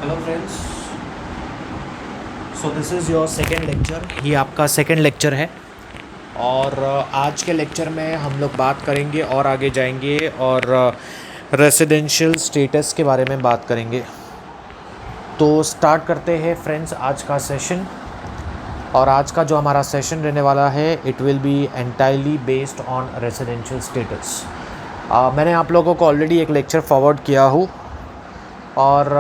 Hello friends. So this is your second lecture. ये आपका second lecture है और आज के लेक्चर में हम लोग बात करेंगे और आगे जाएंगे और रेसिडेंशियल स्टेटस के बारे में बात करेंगे। तो स्टार्ट करते हैं फ्रेंड्स आज का सेशन। और आज का जो हमारा सेशन रहने वाला है it will be entirely based on residential status. मैंने आप लोगों को ऑलरेडी एक लेक्चर फॉरवर्ड किया हूँ और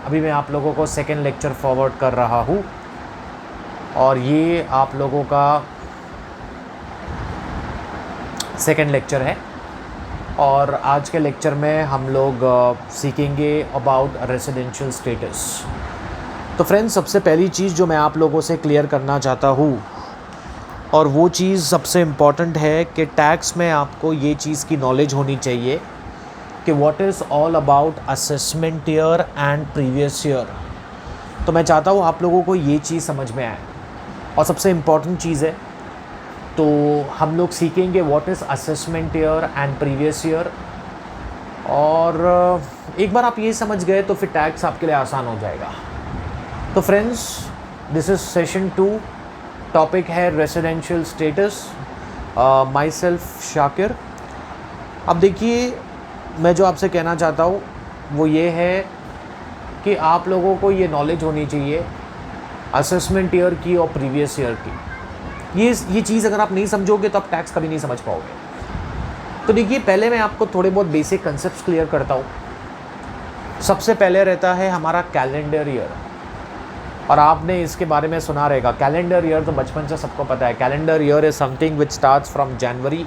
अभी मैं आप लोगों को सेकेंड लेक्चर फॉरवर्ड कर रहा हूँ और ये आप लोगों का सेकेंड लेक्चर है। और आज के लेक्चर में हम लोग सीखेंगे अबाउट रेसिडेंशियल स्टेटस। तो फ्रेंड्स, सबसे पहली चीज़ जो मैं आप लोगों से क्लियर करना चाहता हूँ और वो चीज़ सबसे इम्पॉर्टेंट है कि टैक्स में आपको ये चीज़ की नॉलेज होनी चाहिए कि what is all about assessment year and previous year. तो मैं चाहता हूँ आप लोगों को ये चीज़ समझ में आए और सबसे इम्पॉर्टेंट चीज़ है। तो हम लोग सीखेंगे what is assessment year and previous year. और एक बार आप ये समझ गए तो फिर टैक्स आपके लिए आसान हो जाएगा। तो friends, this is session 2। Topic है residential status. Myself Shakir. अब देखिए, मैं जो आपसे कहना चाहता हूँ वो ये है कि आप लोगों को ये नॉलेज होनी चाहिए असेसमेंट ईयर की और प्रीवियस ईयर की। ये चीज़ अगर आप नहीं समझोगे तो आप टैक्स कभी नहीं समझ पाओगे। तो देखिए, पहले मैं आपको थोड़े बहुत बेसिक कंसेप्ट्स क्लियर करता हूँ। सबसे पहले रहता है हमारा कैलेंडर ईयर, और आपने इसके बारे में सुना रहेगा। कैलेंडर ईयर तो बचपन से सबको पता है। Calendar year is something which starts from जनवरी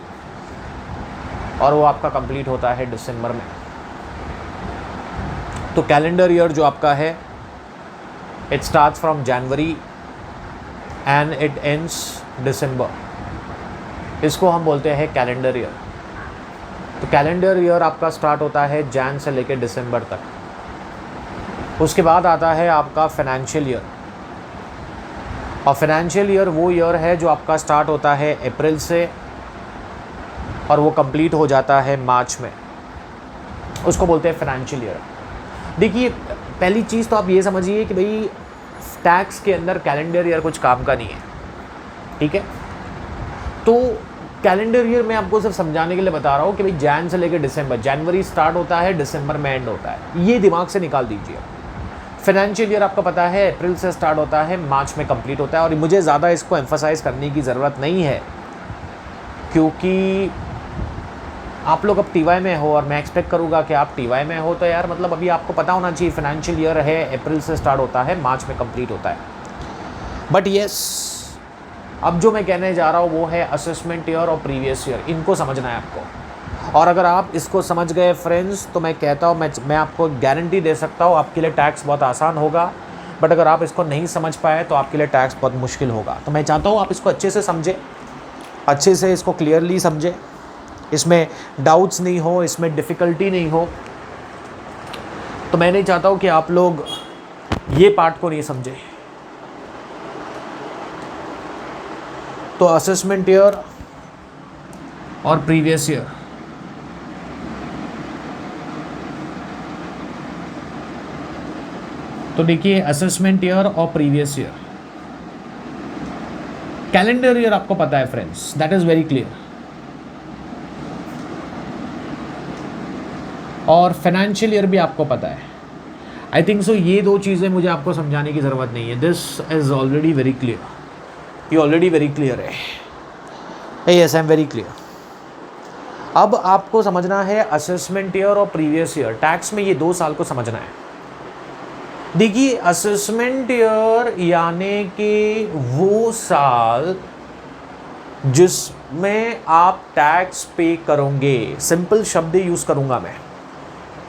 और वो आपका कंप्लीट होता है दिसंबर में। तो कैलेंडर ईयर जो आपका है it starts from January and it ends December. इसको हम बोलते हैं कैलेंडर ईयर। तो कैलेंडर ईयर आपका स्टार्ट होता है जैन से लेकर दिसंबर तक। उसके बाद आता है आपका फाइनेंशियल ईयर। और फाइनेंशियल ईयर वो ईयर है जो आपका स्टार्ट होता है अप्रैल से और वो कंप्लीट हो जाता है मार्च में। उसको बोलते हैं फाइनेंशियल ईयर। देखिए, पहली चीज़ तो आप ये समझिए कि भाई टैक्स के अंदर कैलेंडर ईयर कुछ काम का नहीं है, ठीक है। तो कैलेंडर ईयर मैं आपको सिर्फ समझाने के लिए बता रहा हूँ कि भाई जैन से लेकर दिसंबर, जनवरी स्टार्ट होता है, दिसंबर में एंड होता है। ये दिमाग से निकाल दीजिए। फाइनेंशियल ईयर आपको पता है अप्रैल से स्टार्ट होता है, मार्च में कंप्लीट होता है। और मुझे ज़्यादा इसको एम्फसाइज़ करने की ज़रूरत नहीं है क्योंकि आप लोग अब टीवाई में हो और मैं एक्सपेक्ट करूँगा कि आप टीवाई में हो, तो यार मतलब अभी आपको पता होना चाहिए फाइनेंशियल ईयर है, अप्रैल से स्टार्ट होता है, मार्च में कंप्लीट होता है। बट येस, अब जो मैं कहने जा रहा हूँ वो है असेसमेंट ईयर और प्रीवियस ईयर। इनको समझना है आपको। और अगर आप इसको समझ गए फ्रेंड्स, तो मैं कहता हूँ, मैं आपको गारंटी दे सकता हूँ आपके लिए टैक्स बहुत आसान होगा। बट अगर आप इसको नहीं समझ पाए तो आपके लिए टैक्स बहुत मुश्किल होगा। तो मैं चाहता हूँ आप इसको अच्छे से समझें, अच्छे से इसको क्लियरली समझें, इसमें डाउट्स नहीं हो, इसमें डिफ़िकल्टी नहीं हो। तो मैं नहीं चाहता हूँ कि आप लोग ये पार्ट को नहीं समझें। तो असेसमेंट ईयर और प्रीवियस ईयर, तो देखिए असेसमेंट ईयर और प्रीवियस ईयर। कैलेंडर ईयर आपको पता है friends, that is very clear. और फाइनेंशियल ईयर भी आपको पता है। आई थिंक सो ये दो चीज़ें मुझे आपको समझाने की ज़रूरत नहीं है। This is already very clear. ये ऑलरेडी वेरी क्लियर है। Yes, I am very clear. अब आपको समझना है असेसमेंट ईयर और प्रीवियस ईयर। टैक्स में ये 2 साल को समझना है। देखिए, असेसमेंट ईयर यानी कि वो साल जिसमें आप टैक्स पे करोगे। सिंपल शब्द यूज़ करूँगा मैं।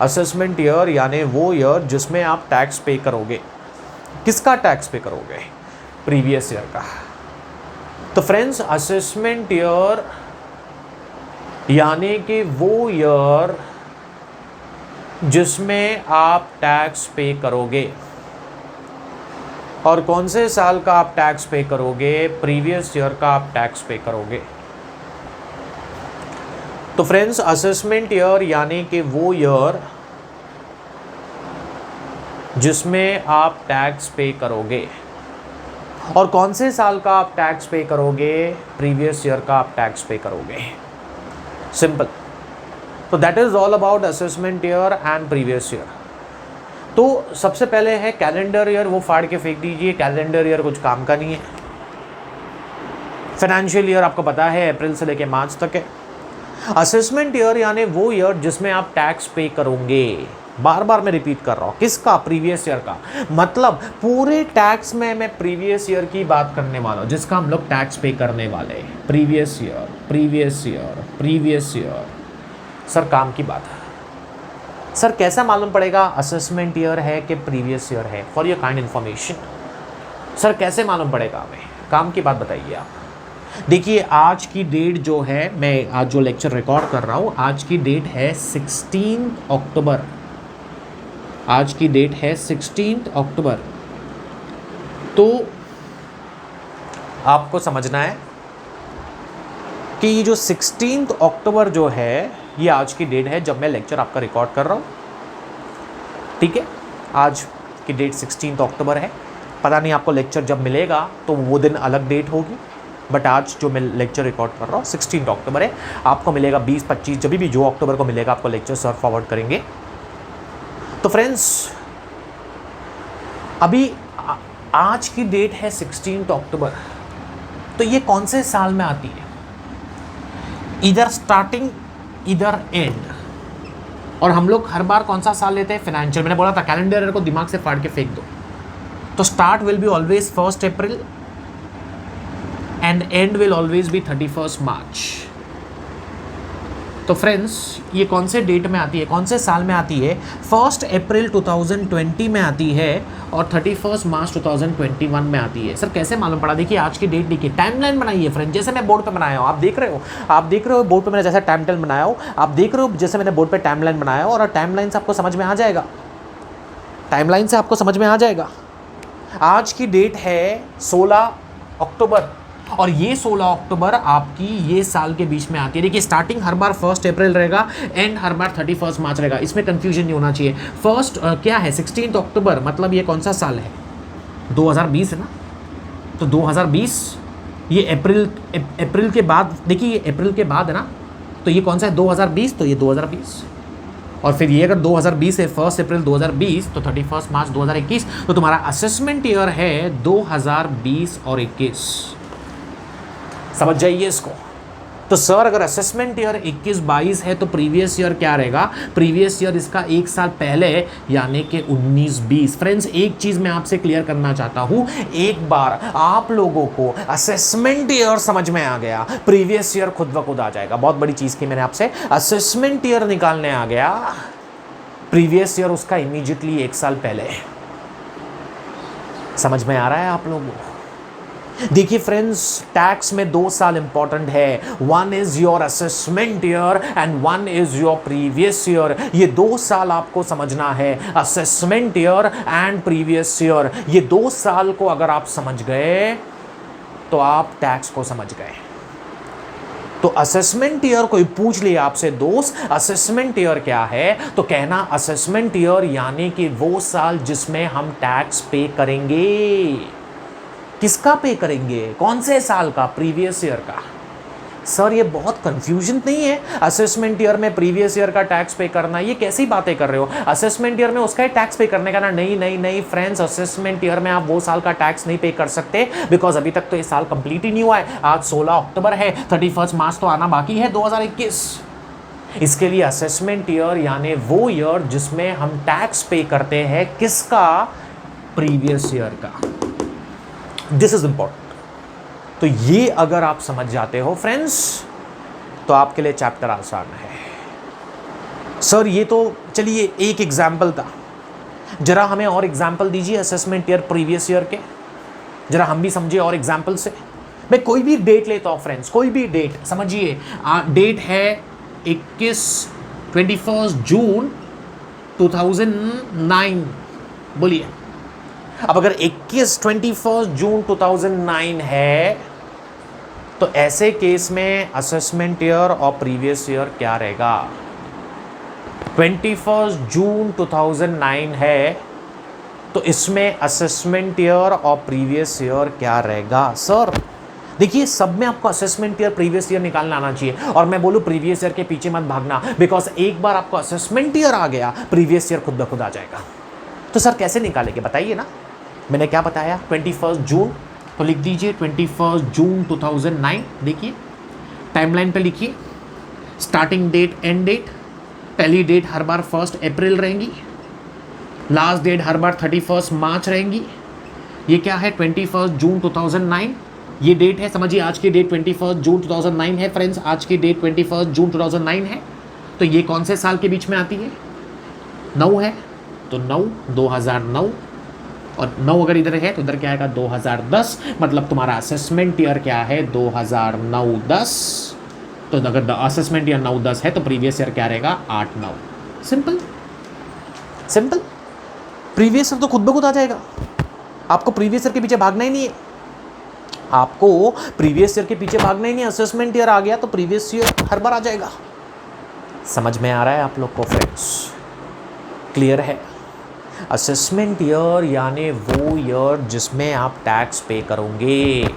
असेसमेंट ईयर यानी वो ईयर जिसमें आप टैक्स पे करोगे। किसका टैक्स पे करोगे? प्रीवियस ईयर का। तो फ्रेंड्स, असेसमेंट ईयर यानी कि वो ईयर जिसमें आप टैक्स पे करोगे। और कौन से साल का आप टैक्स पे करोगे? प्रीवियस ईयर का आप टैक्स पे करोगे। तो फ्रेंड्स, असेसमेंट ईयर यानी कि वो ईयर जिसमें आप टैक्स पे करोगे। और कौन से साल का आप टैक्स पे करोगे? प्रीवियस ईयर का आप टैक्स पे करोगे। सिंपल। तो that is all about assessment year and previous year. तो सबसे पहले है कैलेंडर ईयर, वो फाड़ के फेंक दीजिए, कैलेंडर ईयर कुछ काम का नहीं है। फाइनेंशियल ईयर आपको पता है अप्रैल से लेके मार्च तक है। असेसमेंट ईयर यानी वो ईयर जिसमें आप टैक्स पे करोगे। बार बार मैं रिपीट कर रहा हूँ, किसका? प्रीवियस ईयर का। मतलब पूरे टैक्स में मैं प्रीवियस ईयर की बात करने वाला हूँ, जिसका हम लोग टैक्स पे करने वाले हैं। Previous year, previous year, previous year. Sir काम की बात है। सर कैसा मालूम पड़ेगा असेसमेंट ईयर है कि प्रीवियस ईयर है? For your kind information. Sir कैसे मालूम पड़ेगा हमें? काम की बात बताइए आप। देखिए आज की डेट जो है, मैं आज जो लेक्चर रिकॉर्ड कर रहा हूँ, आज की डेट है 16 अक्टूबर। आज की डेट है 16 अक्टूबर। तो आपको समझना है कि ये जो 16 अक्टूबर जो है, ये आज की डेट है जब मैं लेक्चर आपका रिकॉर्ड कर रहा हूँ। ठीक है, आज की डेट 16 अक्टूबर है। पता नहीं आपको लेक्चर जब मिलेगा तो वो दिन अलग डेट होगी, बट आज जो मैं लेक्चर रिकॉर्ड कर रहा हूँ 16 अक्टूबर है। आपको मिलेगा 20-25, जब भी जो अक्टूबर को मिलेगा आपको लेक्चर सर फॉरवर्ड करेंगे। तो फ्रेंड्स अभी आज की डेट है 16 अक्टूबर। तो ये कौन से साल में आती है? इधर स्टार्टिंग इधर एंड। और हम लोग हर बार कौन सा साल लेते हैं? फाइनेंशियल। मैंने बोला था कैलेंडर ईयर को दिमाग से फाड़ के फेंक दो। तो start will be always 1 April and and will always be 31 मार्च। तो फ्रेंड्स ये कौन से डेट में आती है, कौन से साल में आती है? 1 अप्रैल 2020 में आती है और 31 मार्च 2021 में आती है। सर कैसे मालूम पड़ा? देखिए आज की डेट लिखिए, टाइमलाइन बनाइए फ्रेंड, जैसे मैं बोर्ड पे बनाया हूँ। आप देख रहे हो बोर्ड पे मैंने जैसा टाइमलाइन बनाया हो, आप देख रहे हो जैसे मैंने बोर्ड पे टाइमलाइन बनाया हो। और टाइमलाइन से आपको समझ में आ जाएगा, टाइमलाइन से आपको समझ में आ जाएगा। आज की डेट है 16 अक्टूबर और ये 16 अक्टूबर आपकी ये साल के बीच में आती है। देखिए स्टार्टिंग हर बार 1 अप्रैल रहेगा, एंड हर बार 31 मार्च रहेगा। इसमें कंफ्यूजन नहीं होना चाहिए। फर्स्ट क्या है? 16 अक्टूबर, मतलब ये कौन सा साल है? 2020 है ना। तो 2020 ये अप्रैल के बाद, देखिए ये अप्रैल के बाद है ना, तो ये कौन सा है? 2020। तो ये 2020। और फिर ये अगर 2020 है 1 अप्रैल 2020 तो 31 मार्च 2021। तो तुम्हारा असेसमेंट ईयर है 2020 और 21। समझ जाइए इसको। तो सर अगर असेसमेंट ईयर 21-22 है तो प्रीवियस ईयर क्या रहेगा? प्रीवियस ईयर इसका एक साल पहले यानी कि 19-20। फ्रेंड्स एक चीज मैं आपसे क्लियर करना चाहता हूं, एक बार आप लोगों को असेसमेंट ईयर समझ में आ गया, प्रीवियस ईयर खुद ब खुद आ जाएगा। बहुत बड़ी चीज की मैंने आपसे, असेसमेंट ईयर निकालने आ गया, प्रीवियस ईयर उसका इमीडिएटली एक साल पहले। समझ में आ रहा है आप लोगों को? देखिए फ्रेंड्स टैक्स में 2 साल इंपॉर्टेंट है। 1 is your assessment year and 1 is your previous year. ये 2 साल आपको समझना है, assessment year and previous year. ये 2 साल को अगर आप समझ गए तो आप टैक्स को समझ गए। तो असेसमेंट ईयर कोई पूछ लिया आपसे, दोस्त असेसमेंट ईयर क्या है, तो कहना असेसमेंट ईयर यानी कि वो साल जिसमें हम टैक्स पे करेंगे। किसका पे करेंगे? कौन से साल का? प्रीवियस ईयर का। सर ये बहुत कंफ्यूजन नहीं है? असेसमेंट ईयर में प्रीवियस ईयर का टैक्स पे करना, ये कैसी बातें कर रहे हो? असेसमेंट ईयर में उसका ही टैक्स पे करने का ना? नहीं नहीं नहीं फ्रेंड्स, असेसमेंट ईयर में आप वो साल का टैक्स नहीं पे कर सकते, बिकॉज अभी तक तो ये साल कंप्लीट ही नहीं हुआ है। आज 16 अक्टूबर है, 31 मार्च तो आना बाकी है 2021। इसके लिए असेसमेंट ईयर यानी वो ईयर जिसमें हम टैक्स पे करते हैं, किसका? प्रीवियस ईयर का। This is important. तो ये अगर आप समझ जाते हो फ्रेंड्स तो आपके लिए चैप्टर आसान है। सर ये तो चलिए एक एग्जाम्पल था, जरा हमें और एग्जाम्पल दीजिए असेसमेंट ईयर प्रीवियस ईयर के, जरा हम भी समझिए और एग्जाम्पल से। मैं कोई भी डेट लेता हूं फ्रेंड्स, कोई भी डेट समझिए। डेट है 21 जून 2009, बोलिए। अब अगर 21 जून 2009 है तो ऐसे केस में असेसमेंट ईयर और प्रीवियस ईयर क्या रहेगा? 21 जून 2009 है तो इसमें असेसमेंट ईयर और प्रीवियस ईयर क्या रहेगा सर? देखिए सब में आपको असेसमेंट ईयर प्रीवियस ईयर निकालना आना चाहिए, और मैं बोलूं प्रीवियस ईयर के पीछे मत भागना, बिकॉज एक बार आपको असेसमेंट ईयर आ गया प्रीवियस ईयर खुद ब खुद आ जाएगा। तो सर कैसे निकालेंगे बताइए ना। मैंने क्या बताया 21 जून, तो लिख दीजिए 21 जून 2009। देखिए टाइमलाइन पे लिखिए स्टार्टिंग डेट एंड डेट। पहली डेट हर बार 1 अप्रैल रहेंगी, लास्ट डेट हर बार 31 मार्च रहेंगी। ये क्या है 21 जून 2009 ये डेट है, समझिए आज की डेट 21 जून 2009 है फ्रेंड्स, आज की डेट 21 जून 2009 है। तो ये कौन से साल के बीच में आती है? 9 है, तो 9 2009, और 9 अगर इधर है तो इधर क्या आएगा 2010, मतलब तुम्हारा असेसमेंट ईयर क्या है 2009-10। तो अगर असेसमेंट ईयर 9-10 है तो प्रीवियस ईयर क्या रहेगा 8-9। सिंपल सिंपल, प्रीवियस ईयर तो खुद ब खुद आ जाएगा, आपको प्रीवियस ईयर के पीछे भागना ही नहीं है, आपको प्रीवियस ईयर के पीछे भागना ही नहीं। असेसमेंट ईयर आ गया तो प्रीवियस ईयर हर बार आ जाएगा। समझ में आ रहा है आप लोग को फ्रेंड्स? क्लियर है? असेसमेंट ईयर यानी वो ईयर जिसमें आप टैक्स पे करोगे।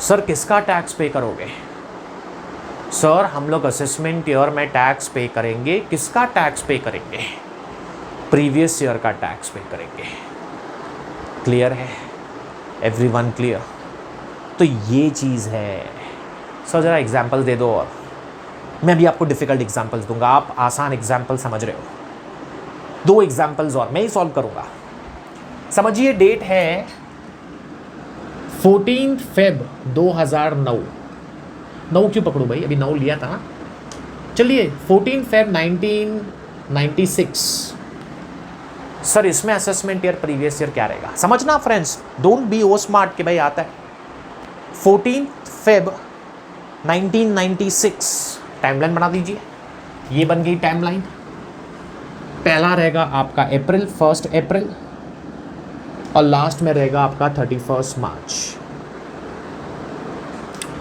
सर किसका टैक्स पे करोगे? सर हम लोग असेसमेंट ईयर में टैक्स पे करेंगे। किसका टैक्स पे करेंगे? प्रीवियस ईयर का टैक्स पे करेंगे। क्लियर है? Everyone clear? तो ये चीज़ है। सर ज़रा एग्जाम्पल दे दो, और मैं भी आपको डिफ़िकल्ट एग्जाम्पल्स दूंगा, आप आसान एग्जाम्पल समझ रहे हो। 2 एग्जाम्पल्स और मैं ही सॉल्व करूंगा। समझिए डेट है 14 फेब 2009। 9 क्यों पकड़ू भाई, अभी 9 लिया था ना। चलिए 14 फेब 1996। सर इसमें असेसमेंट ईयर प्रीवियस ईयर क्या रहेगा? समझना friends, don't be oh smart कि भाई आता है। 14 फेब 1996 टाइमलाइन बना दीजिए। ये बन गई टाइमलाइन। पहला रहेगा आपका अप्रैल, 1 अप्रैल, और लास्ट में रहेगा आपका 31 मार्च।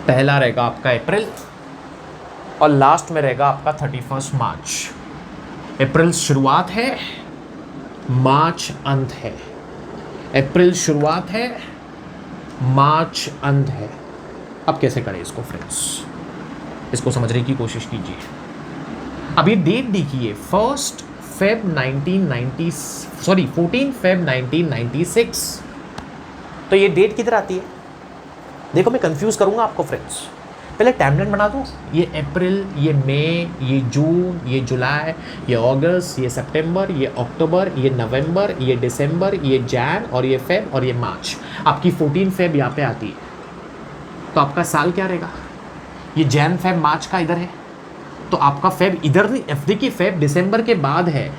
पहला रहेगा आपका अप्रैल और लास्ट में रहेगा आपका 31 मार्च। अप्रैल शुरुआत है, मार्च अंत है। अप्रैल शुरुआत है, मार्च अंत है। अब कैसे करें इसको फ्रेंड्स? इसको समझने की कोशिश कीजिए। अब ये डेट देखिए 1 फेब 14 फेब 1996। तो ये डेट किधर आती है? देखो मैं कंफ्यूज करूंगा आपको फ्रेंड्स। पहले टाइमलाइन बना दूं। ये अप्रैल, ये मई, ये जून, ये जुलाई, ये अगस्त, ये सितंबर, ये अक्टूबर, ये नवंबर, ये दिसंबर, ये जैन, और ये फेब, और ये मार्च। आपकी 14 फेब यहाँ पे आती है, तो आपका साल क्या रहेगा? ये जैन फेब मार्च का इधर है, तो आपका फेब इधर नहीं। देखिए फेब दिसंबर के बाद है,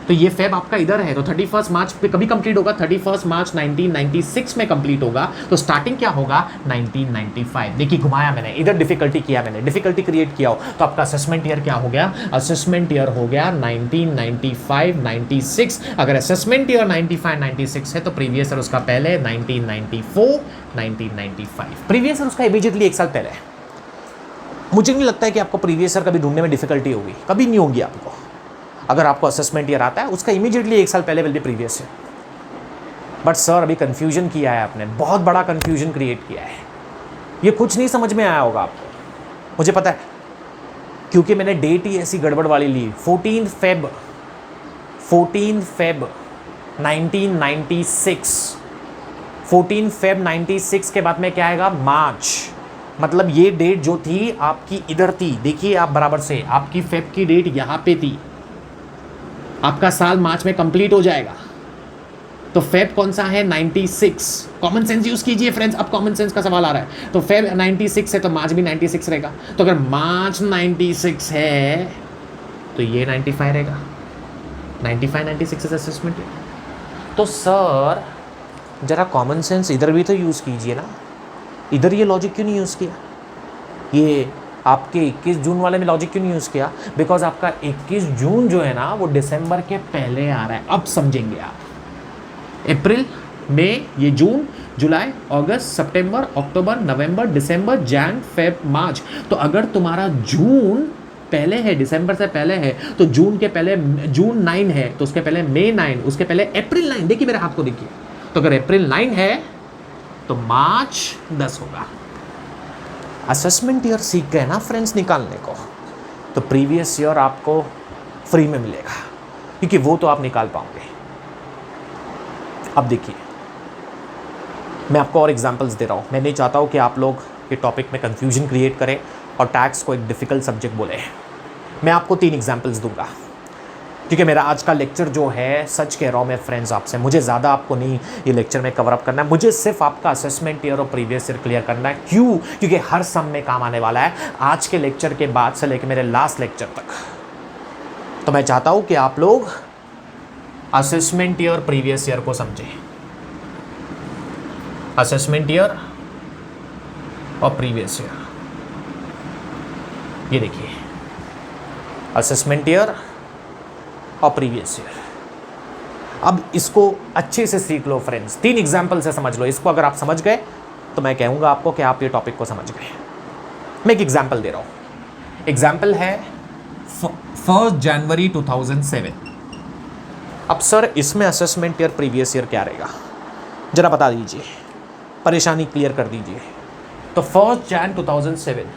तो ये फेब आपका इधर है, तो 31 मार्च पे कभी कंप्लीट होगा? 31 मार्च 1996 में कंप्लीट होगा। तो स्टार्टिंग क्या होगा? 1995। देखिए घुमाया मैंने, इधर डिफिकल्टी किया मैंने, डिफिकल्टी क्रिएट किया हो, तो आपका असेसमेंट ईयर क्या हो गया? असेसमेंट ईयर हो गया 1995-96। अगर असेसमेंट ईयर 95-96 है तो प्रीवियस ईयर उसका पहले 1994-1995। प्रीवियस ईयर उसका इमीडिएटली 1 साल पहले है। मुझे नहीं लगता है कि आपको प्रीवियस ईयर कभी ढूंढने में डिफिकल्टी होगी, कभी नहीं होगी आपको। अगर आपको असेसमेंट ईयर आता है उसका इमीडिएटली 1 साल पहले will be previous year. But sir अभी कंफ्यूजन किया है आपने, बहुत बड़ा कंफ्यूजन क्रिएट किया है। ये कुछ नहीं समझ में आया होगा आपको, मुझे पता है, क्योंकि मैंने डेट ही ऐसी गड़बड़ वाली ली। 14 फेब 1996। 14 फेब 96 के बाद में क्या आएगा? मार्च। मतलब ये डेट जो थी आपकी इधर थी, देखिए आप बराबर से, आपकी फेब की डेट यहाँ पे थी, आपका साल मार्च में कंप्लीट हो जाएगा। तो फेब कौन सा है? 96। कॉमन सेंस यूज कीजिए फ्रेंड्स, अब कॉमन सेंस का सवाल आ रहा है। तो फेब 96 है तो मार्च भी 96 रहेगा। तो अगर मार्च 96 है तो ये 95 रहेगा। 95-96 इज असेसमेंट। तो सर जरा कॉमन सेंस इधर भी तो यूज़ कीजिए ना, इधर ये लॉजिक क्यों नहीं यूज़ किया? ये आपके 21 जून वाले में लॉजिक क्यों नहीं यूज़ किया? बिकॉज आपका 21 जून जो है ना वो दिसंबर के पहले आ रहा है। अब समझेंगे आप। अप्रैल, मई, ये जून, जुलाई, अगस्त, सितंबर, अक्टूबर, नवंबर, दिसंबर, जैन, फेब, मार्च। तो अगर तुम्हारा जून पहले है, दिसंबर से पहले है, तो जून के पहले जून 9 है, तो उसके पहले मई 9, उसके पहले अप्रैल 9। देखिए मेरे हाथ को देखिए, तो अगर अप्रैल 9 है तो मार्च 10 होगा। असेसमेंट ईयर सीख गए ना फ्रेंड्स निकालने को, तो प्रीवियस ईयर आपको फ्री में मिलेगा, क्योंकि वो तो आप निकाल पाओगे। अब देखिए मैं आपको और एग्जांपल्स दे रहा हूँ। मैं नहीं चाहता हूँ कि आप लोग ये टॉपिक में कंफ्यूजन क्रिएट करें और टैक्स को एक डिफ़िकल्ट सब्जेक्ट बोले। मैं आपको 3 एग्जांपल्स दूंगा, क्योंकि मेरा आज का लेक्चर जो है, सच कह रहा हूँ मैं फ्रेंड्स आपसे, मुझे ज़्यादा आपको नहीं ये लेक्चर में कवर अप करना है, मुझे सिर्फ आपका असेसमेंट ईयर और प्रीवियस ईयर क्लियर करना है। क्यों? क्योंकि हर सम में काम आने वाला है आज के लेक्चर के बाद से लेकर मेरे लास्ट लेक्चर तक। तो मैं चाहता हूँ कि आप लोग असेसमेंट ईयर प्रीवियस ईयर को समझें। असेसमेंट ईयर और प्रीवियस ईयर, ये देखिए असेसमेंट ईयर और प्रीवियस ईयर। अब इसको अच्छे से सीख लो फ्रेंड्स, 3 एग्जाम्पल से समझ लो इसको। अगर आप समझ गए तो मैं कहूँगा आपको कि आप ये टॉपिक को समझ गए। मैं एक एग्जाम्पल दे रहा हूँ। एग्जाम्पल है 1 जनवरी 2007। अब सर इसमें असेसमेंट ईयर प्रीवियस ईयर क्या रहेगा, जरा बता दीजिए, परेशानी क्लियर कर दीजिए। तो 1 जन 2007,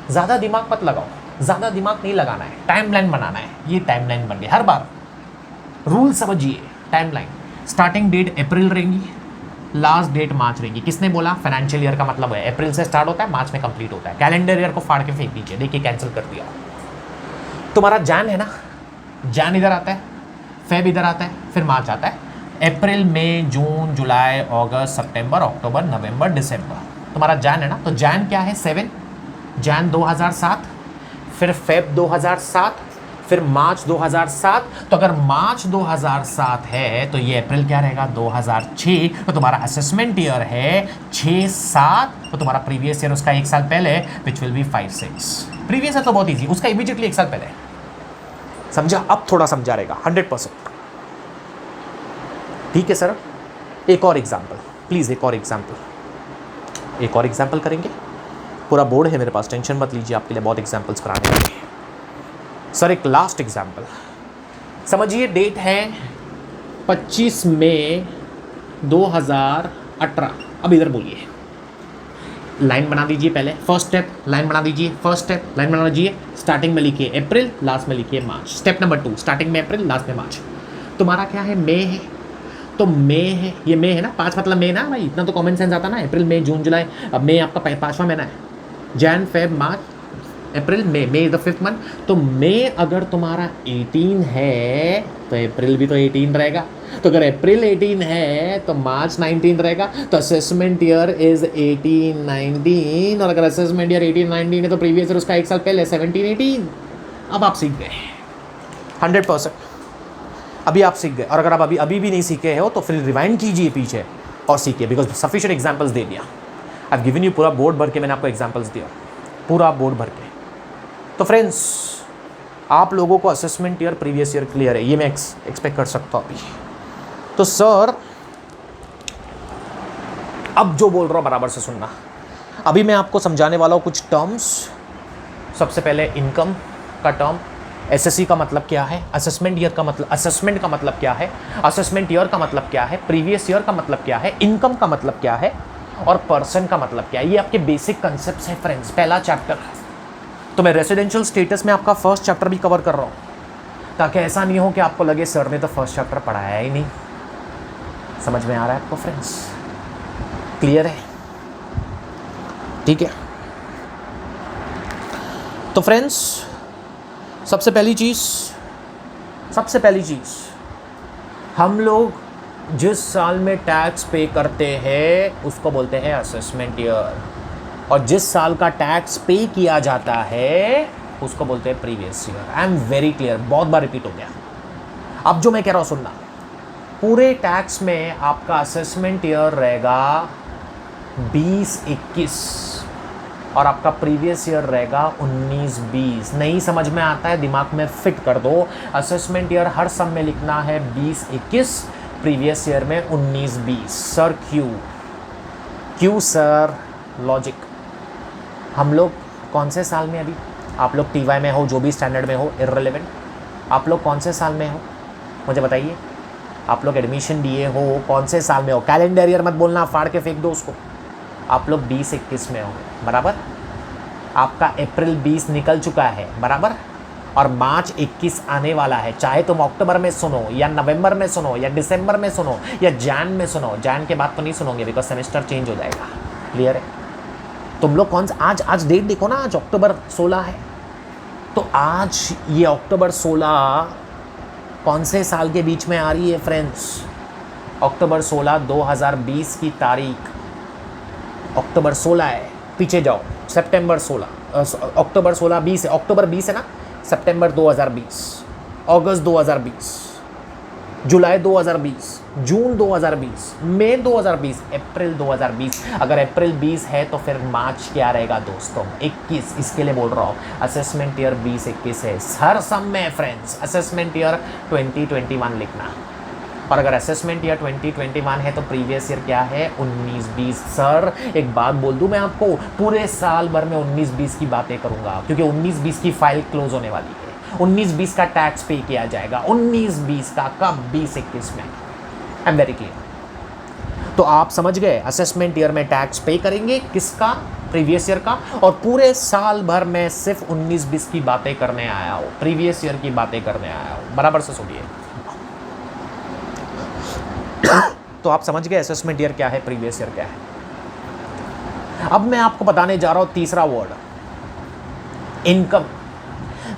ज़्यादा दिमाग मत लगाओ, ज़्यादा दिमाग नहीं लगाना है, टाइमलाइन बनाना है। ये टाइमलाइन बन गई, हर बार रूल समझिए। टाइमलाइन स्टार्टिंग डेट अप्रैल रहेंगी, लास्ट डेट मार्च रहेगी। किसने बोला? फाइनेंशियल ईयर का मतलब है अप्रैल से स्टार्ट होता है, मार्च में कंप्लीट होता है। कैलेंडर ईयर को फाड़ के फेंक दीजिए, देखिए कैंसिल कर दिया। तुम्हारा जैन है ना, जैन इधर आता है, फेब इधर आता है, फिर मार्च आता है, अप्रैल मई जून जुलाई अगस्त सितंबर अक्टूबर नवंबर दिसंबर। तुम्हारा जैन है ना, तो जैन क्या है? 7 जैन 2007, फिर फेब 2007, फिर मार्च 2007। तो अगर मार्च 2007 है तो ये अप्रैल क्या रहेगा? 2006। तो तुम्हारा असेसमेंट ईयर है 6-7, तो तुम्हारा प्रीवियस ईयर उसका 1 साल पहले, which will be 5-6। Previous year तो बहुत ईजी, उसका इमीडिएटली 1 साल पहले। समझा? अब थोड़ा समझा रहेगा 100%। ठीक है सर, एक और एग्जाम्पल प्लीज़, एक और एग्जाम्पल करेंगे। पूरा बोर्ड है मेरे पास, टेंशन मत लीजिए, आपके लिए बहुत एग्जाम्पल्स कराने वाले हैं। सर एक लास्ट एग्जाम्पल समझिए, डेट है 25 मई 2018। अब इधर बोलिए, लाइन बना दीजिए पहले, फर्स्ट स्टेप लाइन बना दीजिए, फर्स्ट स्टेप लाइन बना दीजिए। स्टार्टिंग में लिखिए अप्रैल, लास्ट में लिखिए मार्च। स्टेप नंबर 2, स्टार्टिंग में अप्रैल, लास्ट में मार्च। तुम्हारा क्या है? मई है, तो मई है, ये मई है ना, 5 मतलब मई ना भाई, इतना तो कॉमन सेंस आता ना। अप्रैल मई जून जुलाई, अब मई आपका 5वां महीना है। Jan Feb March April May, May the 5th month. तो मई अगर तुम्हारा 18 है तो अप्रैल भी तो 18 रहेगा। तो अगर अप्रैल 18 है तो मार्च 19 रहेगा। तो असेसमेंट ईयर इज 18-19, और अगर असेसमेंट ईयर 18-19 है तो प्रीवियस ईयर उसका 1 साल पहले 17-18। अब आप सीख गए 100%। अभी आप सीख गए, और अगर आप अभी भी नहीं सीखे हो तो फिर रिवाइंड कीजिए पीछे और सीखिए, बिकॉज सफिशिएंट एग्जांपल्स दे दिया। आई हैव गिवन यू, पूरा बोर्ड भर के मैंने आपको एग्जांपल्स दिया, पूरा बोर्ड भर के। तो फ्रेंड्स आप लोगों को assessment year previous year clear है, ये मैं एक्सपेक्ट कर सकता हूँ अभी। तो सर अब जो बोल रहा हूँ बराबर से सुनना। अभी मैं आपको समझाने वाला हूँ कुछ टर्म्स। सबसे पहले इनकम का टर्म, एसएससी का मतलब क्या है, असेसमेंट ईयर का मतलब, असेसमेंट का मतलब क्या है, असेसमेंट ईयर का मतलब क्या है, प्रीवियस ईयर का मतलब क्या है, इनकम का मतलब क्या है, और पर्सन का मतलब क्या है। ये आपके बेसिक कंसेप्ट्स हैं फ्रेंड्स, पहला चैप्टर। तो मैं रेसिडेंशियल स्टेटस में आपका फर्स्ट चैप्टर भी कवर कर रहा हूँ, ताकि ऐसा नहीं हो कि आपको लगे सर ने तो फर्स्ट चैप्टर पढ़ाया ही नहीं। समझ में आ रहा है आपको फ्रेंड्स? क्लियर है? ठीक है। तो फ्रेंड्स सबसे पहली चीज़ हम लोग जिस साल में टैक्स पे करते हैं उसको बोलते हैं असेसमेंट ईयर, और जिस साल का टैक्स पे किया जाता है उसको बोलते हैं previous year. I am very clear, बहुत बार रिपीट हो गया। अब जो मैं कह रहा हूँ सुनना, पूरे टैक्स में आपका असेसमेंट ईयर रहेगा 20-21, और आपका प्रीवियस ईयर रहेगा 19-20। नहीं समझ में आता है, दिमाग में फिट कर दो। असेसमेंट ईयर हर सम में लिखना है 20-21, प्रीवियस ईयर में 19-20। सर क्यों सर? लॉजिक, हम लोग कौन से साल में अभी आप लोग TY में हो, जो भी स्टैंडर्ड में हो, इर्रेलेवेंट। आप लोग कौन से साल में हो मुझे बताइए। आप लोग एडमिशन लिए हो कौन से साल में हो, कैलेंडर ईयर मत बोलना, फाड़ के फेंक दो उसको। आप लोग 20-21 में हो, बराबर। आपका अप्रैल 20 निकल चुका है, बराबर, और मार्च 21 आने वाला है। चाहे तुम अक्टूबर में सुनो या नवंबर में सुनो या दिसंबर में सुनो या जैन में सुनो, जैन के बाद तो नहीं सुनोगे बिकॉज सेमेस्टर चेंज हो जाएगा। क्लियर है? तुम लोग कौन सा आज डेट देखो ना, आज अक्टूबर 16 है। तो आज ये अक्टूबर 16 कौन से साल के बीच में आ रही है फ्रेंड्स? अक्टूबर 16 2020 की तारीख अक्टूबर 16 है। पीछे जाओ, सितंबर 16, अक्टूबर 16 20 है, अक्टूबर 20 है ना, सितंबर 2020, अगस्त 2020, जुलाई 2020, जून 2020, मई 2020, अप्रैल 2020। अगर अप्रैल 20 है तो फिर मार्च क्या रहेगा दोस्तों? 21। इसके लिए बोल रहा हूँ असेसमेंट ईयर 20-21 है हर सम में फ्रेंड्स। असेसमेंट ईयर 2021 लिखना, और अगर असेसमेंट ईयर 2021 है तो प्रीवियस ईयर क्या है? 19-20। सर एक बात बोल दूं मैं आपको, पूरे साल भर में 19-20 की बातें करूंगा क्योंकि 19-20 की फाइल क्लोज होने वाली है। 19-20 का टैक्स पे किया जाएगा, 19-20 का, कब? 20-21 में। I am very clear. तो आप समझ गए, असेसमेंट ईयर में टैक्स पे करेंगे किसका? प्रीवियस ईयर का। और पूरे साल भर में सिर्फ 19-20 की बातें करने आया हो, प्रीवियस ईयर की बातें करने आया हो। बराबर से सुनिए। तो आप समझ गए असेसमेंट ईयर क्या है, प्रीवियस ईयर क्या है। अब मैं आपको बताने जा रहा हूं तीसरा वर्ड, इनकम।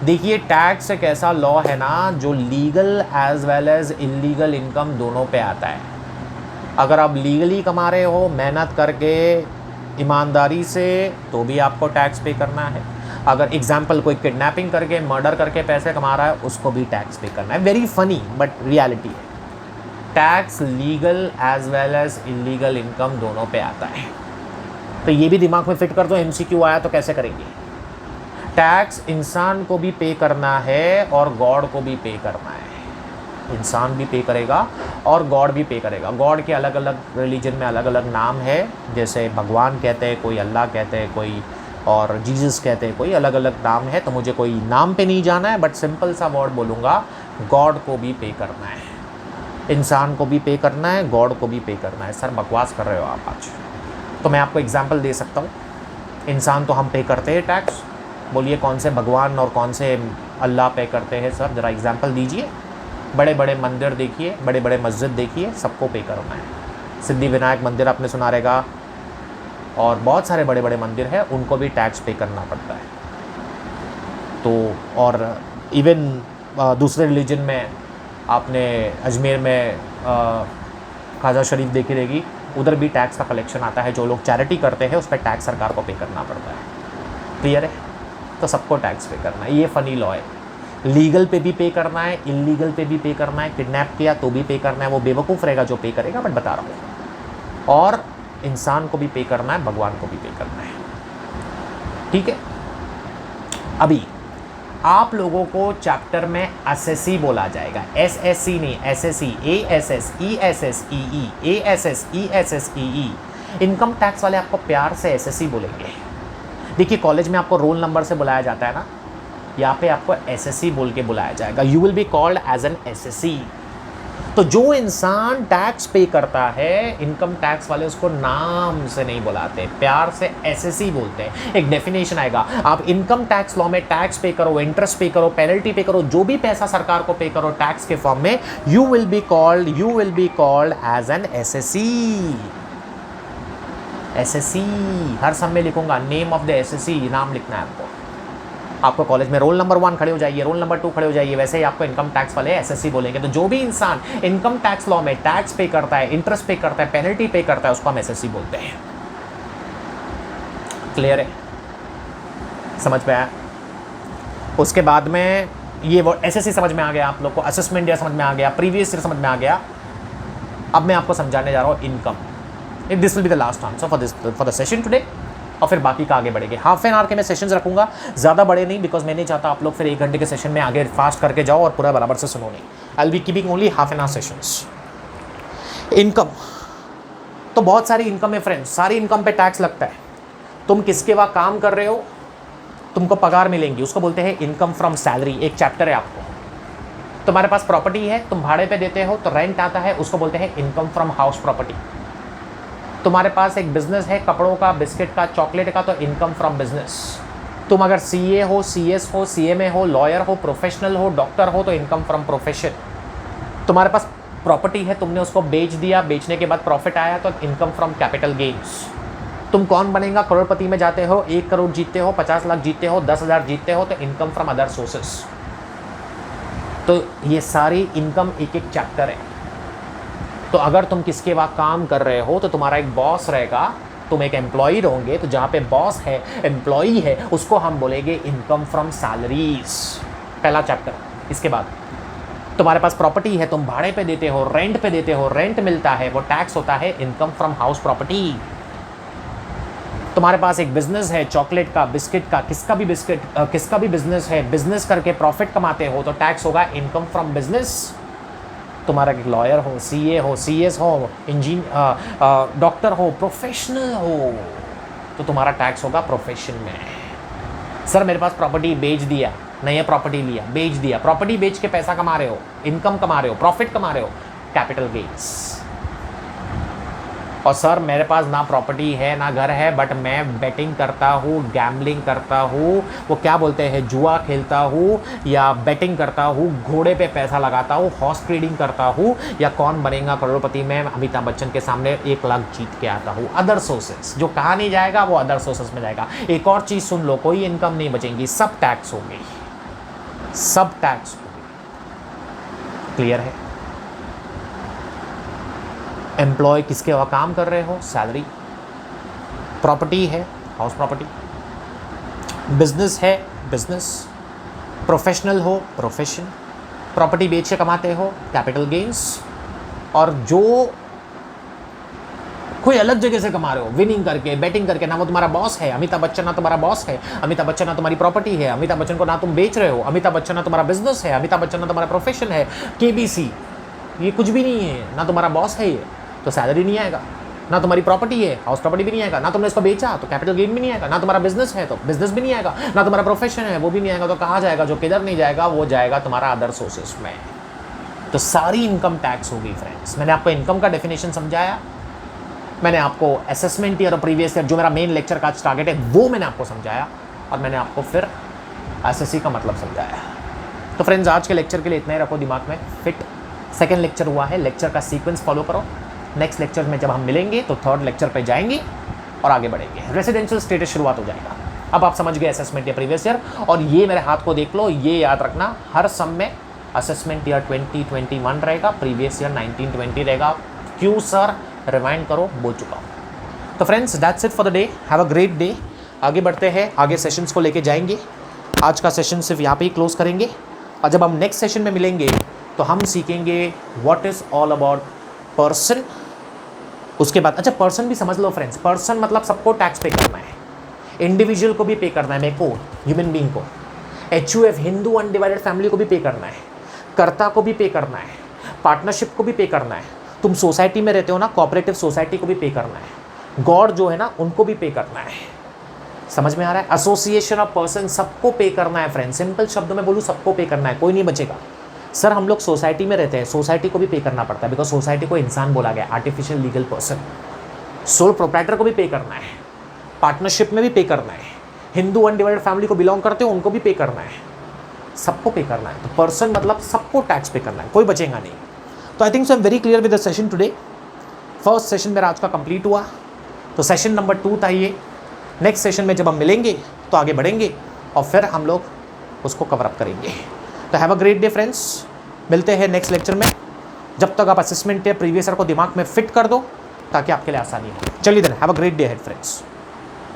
देखिए टैक्स एक ऐसा लॉ है ना जो legal as well as illegal income दोनों पे आता है। अगर आप लीगली कमा रहे हो मेहनत करके ईमानदारी से तो भी आपको टैक्स पे करना है। अगर एग्जाम्पल कोई किडनैपिंग करके मर्डर करके पैसे कमा रहा है उसको भी टैक्स पे करना है। वेरी फनी बट रियलिटी है। Tax legal as well as illegal income दोनों पे आता है। तो ये भी दिमाग में फिट कर दो, MCQ आया तो कैसे करेंगे। टैक्स इंसान को भी पे करना है और गॉड को भी पे करना है। इंसान भी पे करेगा और गॉड भी पे करेगा। गॉड के अलग अलग रिलीजन में अलग अलग नाम है, जैसे भगवान कहते हैं, कोई अल्लाह कहते हैं, कोई और जीसस कहते हैं, कोई अलग अलग नाम है। तो मुझे कोई नाम पे नहीं जाना है, बट सिंपल सा वर्ड बोलूँगा, गॉड को भी पे करना है, इंसान को भी पे करना है, गॉड को भी पे करना है। सर बकवास कर रहे हो आप आज। तो मैं आपको एग्जांपल दे सकता हूँ। इंसान तो हम पे करते हैं टैक्स, बोलिए कौन से भगवान और कौन से अल्लाह पे करते हैं सर, ज़रा एग्जांपल दीजिए। बड़े बड़े मंदिर देखिए, बड़े बड़े मस्जिद देखिए, सबको पे करना है। सिद्धि विनायक मंदिर आपने सुना रहेगा, और बहुत सारे बड़े बड़े मंदिर हैं, उनको भी टैक्स पे करना पड़ता है। तो और इवन दूसरे रिलीजन में आपने अजमेर में ख्वाजा शरीफ देखी रहेगी, उधर भी टैक्स का कलेक्शन आता है। जो लोग चैरिटी करते हैं उस पर टैक्स सरकार को पे करना पड़ता है। क्लियर है? तो सबको टैक्स पे करना है। ये फ़नी लॉ है। लीगल पे भी पे करना है, इलीगल पे भी पे करना है। किडनैप किया तो भी पे करना है, वो बेवकूफ़ रहेगा जो पे करेगा, बट बता रहा हूँ। और इंसान को भी पे करना है, भगवान को भी पे करना है। ठीक है? अभी आप लोगों को चैप्टर में एसएससी बोला जाएगा, SSC नहीं, SSC, ASS, ESS, EE, ASS, ESS, EE। Income tax वाले आपको प्यार से SSC बोलेंगे। देखिए कॉलेज में आपको रोल नंबर से बुलाया जाता है ना, यहाँ पे आपको SSC बोल के बुलाया जाएगा। You will be called as an SSC। तो जो इंसान टैक्स पे करता है, इनकम टैक्स वाले उसको नाम से नहीं बुलाते, प्यार से SSC बोलते हैं। एक डेफिनेशन आएगा, आप इनकम टैक्स लॉ में टैक्स पे करो, इंटरेस्ट पे करो, पेनल्टी पे करो, जो भी पैसा सरकार को पे करो टैक्स के फॉर्म में, you will be called as an SSC। SSC हर समय लिखूंगा, नेम ऑफ द SSC नाम लिखना है आपको। आपको कॉलेज में रोल नंबर 1 खड़े हो जाइए, रोल नंबर 2 खड़े हो जाइए, वैसे ही आपको इनकम टैक्स वाले SSC बोलेंगे। तो जो भी इंसान इनकम टैक्स लॉ में टैक्स पे करता है, इंटरेस्ट पे करता है, पेनल्टी पे करता है, उसको हम SSC बोलते हैं। क्लियर है? समझ में आया? उसके बाद में ये वो SSC समझ में आ गया आप लोग को, असेसमेंट ईयर समझ में आ गया, प्रीवियस ईयर समझ में आ गया। अब मैं आपको समझाने जा रहा हूँ income. This will be the last answer for the session today, और फिर बाकी का आगे बढ़ेंगे। हाफ एन आवर के मैं सेशंस रखूंगा, ज़्यादा बड़े नहीं, बिकॉज मैं नहीं चाहता आप लोग फिर 1 घंटे के सेशन में आगे फास्ट करके जाओ और पूरा बराबर से सुनो नहीं। I will be keeping only half an hour sessions. Income तो बहुत सारी इनकम है फ्रेंड्स, सारी इनकम पे टैक्स लगता है। तुम किसके वहाँ काम कर रहे हो, तुमको पगार मिलेंगी, उसको बोलते हैं इनकम फ्रॉम सैलरी। एक चैप्टर है आपको। तुम्हारे पास प्रॉपर्टी है, तुम भाड़े पे देते हो तो रेंट आता है, उसको बोलते हैं इनकम फ्रॉम हाउस प्रॉपर्टी। तुम्हारे पास एक बिजनेस है कपड़ों का, बिस्किट का, चॉकलेट का, तो इनकम फ्रॉम बिजनेस। तुम अगर सीए हो, सीएस हो, सीएमए हो, लॉयर हो, प्रोफेशनल हो, डॉक्टर हो, तो इनकम फ्रॉम प्रोफेशन। तुम्हारे पास प्रॉपर्टी है, तुमने उसको बेच दिया, बेचने के बाद प्रॉफिट आया तो इनकम फ्रॉम कैपिटल गेन्स। तुम कौन बनेगा, करोड़पति में जाते हो, 1 करोड़ जीतते हो, 50 लाख जीतते हो, 10,000 जीतते हो, तो इनकम फ्रॉम अदर सोर्सेस। तो ये सारी इनकम एक एक चैप्टर है। तो अगर तुम किसके वहाँ काम कर रहे हो तो तुम्हारा एक बॉस रहेगा, तुम एक एम्प्लॉई रहोगे, तो जहाँ पे बॉस है, एम्प्लॉई है, उसको हम बोलेंगे इनकम फ्रॉम सैलरीज। पहला चैप्टर। इसके बाद तुम्हारे पास प्रॉपर्टी है, तुम भाड़े पे देते हो, रेंट पे देते हो, रेंट मिलता है, वो टैक्स होता है इनकम फ्रॉम हाउस प्रॉपर्टी। तुम्हारे पास एक बिजनेस है, चॉकलेट का, बिस्किट का, किसका भी बिजनेस है, बिजनेस करके प्रॉफिट कमाते हो तो टैक्स होगा इनकम फ्रॉम बिजनेस। तुम्हारा एक लॉयर हो, सीए हो, सीएस हो, डॉक्टर हो, प्रोफेशनल हो, तो तुम्हारा टैक्स होगा प्रोफेशन में। सर मेरे पास प्रॉपर्टी बेच दिया, नया प्रॉपर्टी लिया, बेच दिया, प्रॉपर्टी बेच के पैसा कमा रहे हो, इनकम कमा रहे हो, प्रॉफिट कमा रहे हो, कैपिटल गेन्स। और सर मेरे पास ना प्रॉपर्टी है ना घर है, बट मैं बेटिंग करता हूँ, गैम्बलिंग करता हूँ, वो क्या बोलते हैं, जुआ खेलता हूँ या बेटिंग करता हूँ, घोड़े पे पैसा लगाता हूँ, हॉर्स ट्रेडिंग करता हूँ, या कौन बनेगा करोड़पति में अमिताभ बच्चन के सामने 1 लाख जीत के आता हूँ। अदर सोर्सेस जो कहा नहीं जाएगा वो अदर सोर्सेस में जाएगा। एक और चीज़ सुन लो, कोई इनकम नहीं बचेंगी, सब टैक्स होंगी, सब टैक्स होंगी। क्लियर है? एम्प्लॉय किसके वहाँ काम कर रहे हो, सैलरी। प्रॉपर्टी है, हाउस प्रॉपर्टी। बिजनेस है, बिजनेस। प्रोफेशनल हो, प्रोफेशन। प्रॉपर्टी बेच के कमाते हो, कैपिटल गेन्स। और जो कोई अलग जगह से कमा रहे हो, विनिंग करके, बैटिंग करके, ना वो तुम्हारा बॉस है, अमिताभ बच्चन ना तुम्हारा बॉस है, अमिताभ बच्चन ना तुम्हारी प्रॉपर्टी है, अमिताभ बच्चन को ना तुम बेच रहे हो, अमिताभ बच्चन ना तुम्हारा बिजनेस है, अमिताभ बच्चन ना तुम्हारा प्रोफेशन है, केबीसी, ये कुछ भी नहीं है, ना तुम्हारा बॉस है, ये तो सैलरी नहीं आएगा, ना तुम्हारी प्रॉपर्टी है, हाउस प्रॉपर्टी भी नहीं आएगा, ना तुमने इसको बेचा तो कैपिटल गेन भी नहीं आएगा, ना तुम्हारा बिजनेस है तो बिजनेस भी नहीं आएगा, ना तुम्हारा प्रोफेशन है वो भी नहीं आएगा। तो कहाँ जाएगा? जो किधर नहीं जाएगा वो जाएगा तुम्हारा अदर सोर्सेस में। तो सारी इनकम टैक्स होगी फ्रेंड्स। मैंने आपको इनकम का डेफिनेशन समझाया, मैंने आपको असेसमेंट ईयर और प्रीवियस ईयर जो मेरा मेन लेक्चर का टारगेट है वो मैंने आपको समझाया, और मैंने आपको फिर एसएससी का मतलब समझाया। तो फ्रेंड्स आज के लेक्चर के लिए इतना ही रखो दिमाग में फिट। सेकेंड लेक्चर हुआ है, लेक्चर का सीक्वेंस फॉलो करो। नेक्स्ट लेक्चर में जब हम मिलेंगे तो थर्ड लेक्चर पे जाएंगे और आगे बढ़ेंगे। रेजिडेंशियल स्टेटस शुरुआत हो जाएगा। अब आप समझ गए असेसमेंट या प्रीवियस ईयर, और ये मेरे हाथ को देख लो, ये याद रखना, हर सम में असेसमेंट ईयर 2021 रहेगा, प्रीवियस ईयर 1920 रहेगा। क्यों सर? रिमाइंड करो, बोल चुका हूँ। तो friends that's it for the day. Have a great day. आगे बढ़ते हैं, आगे सेशंस को लेके जाएंगे। आज का सेशन सिर्फ यहाँ पे ही क्लोज करेंगे, और जब हम नेक्स्ट सेशन में मिलेंगे तो हम सीखेंगे what is all about person. उसके बाद अच्छा पर्सन भी समझ लो फ्रेंड्स, पर्सन मतलब सबको टैक्स पे करना है, इंडिविजुअल को भी पे करना है, मेरे को, ह्यूमन बीइंग को, HUF हिंदू अनडिवाइडेड फैमिली को भी पे करना है, कर्ता को भी पे करना है, पार्टनरशिप को भी पे करना है, तुम सोसाइटी में रहते हो ना, कोऑपरेटिव सोसाइटी को भी पे करना है, गॉड जो है ना उनको भी पे करना है। समझ में आ रहा है? एसोसिएशन ऑफ पर्सन, सबको पे करना है फ्रेंड्स। सिंपल शब्दों में बोलूँ, सबको पे करना है, कोई नहीं बचेगा। सर हम लोग सोसाइटी में रहते हैं, सोसाइटी को भी पे करना पड़ता है, बिकॉज सोसाइटी को इंसान बोला गया, artificial legal person. Sole proprietor को भी पे करना है, पार्टनरशिप में भी पे करना है, हिंदू अनडिवाइडेड फैमिली को बिलोंग करते हो उनको भी पे करना है, सबको पे करना है। तो पर्सन मतलब सबको टैक्स पे करना है, कोई बचेगा नहीं। तो I think so I am very clear with the session today. First session मेरा आज का कंप्लीट हुआ, तो सेशन नंबर 2 था ये। नेक्स्ट सेशन में जब हम मिलेंगे तो आगे बढ़ेंगे और फिर हम लोग उसको कवर अप करेंगे। तो have a great day friends, मिलते हैं नेक्स्ट लेक्चर में। जब तक आप असेसमेंट या प्रीवियस ईयर को दिमाग में फिट कर दो ताकि आपके लिए आसानी हो। चलिए then, have a great day ahead friends.